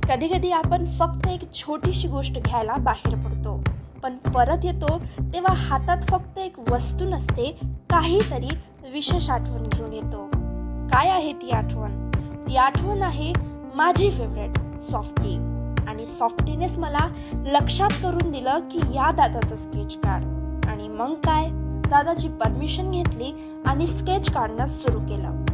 कधी कधी आपण फक्त एक छोटीशी गोष्ट घ्यायला बाहेर पडतो, पण परत येतो तेव्हा हातात फक्त एक वस्तू नसते, काहीतरी विशेष आठवण घेऊन येतो. काय आहे ती आठवण? ती आठवण आहे माझी फेवरेट सॉफ्टी. आणि सॉफ्टीनेस मला लक्षात करून दिलं की या दादाचं स्केच काढ. आणि मग काय, दादाची परमिशन घेतली आणि स्केच काढणं सुरू केलं.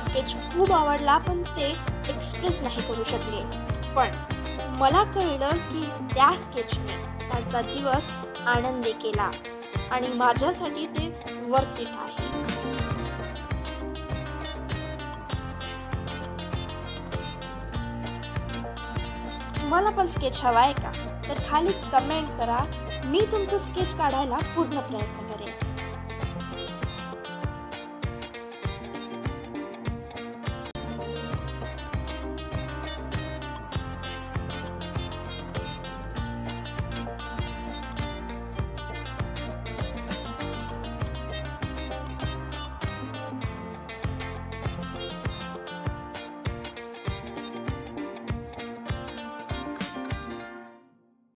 स्केच खूप आवडला, पण ते एक्सप्रेस नाही करू शकले. पण मला कळलं की त्या स्केचने त्यांचा दिवस आनंदी केला आणि माझ्यासाठी ते वर्थ इट आहे. तुम्हाला पण स्केच हवा आहे का? तर खाली कमेंट करा, मी तुमचं स्केच काढायला पूर्ण प्रयत्न करेन.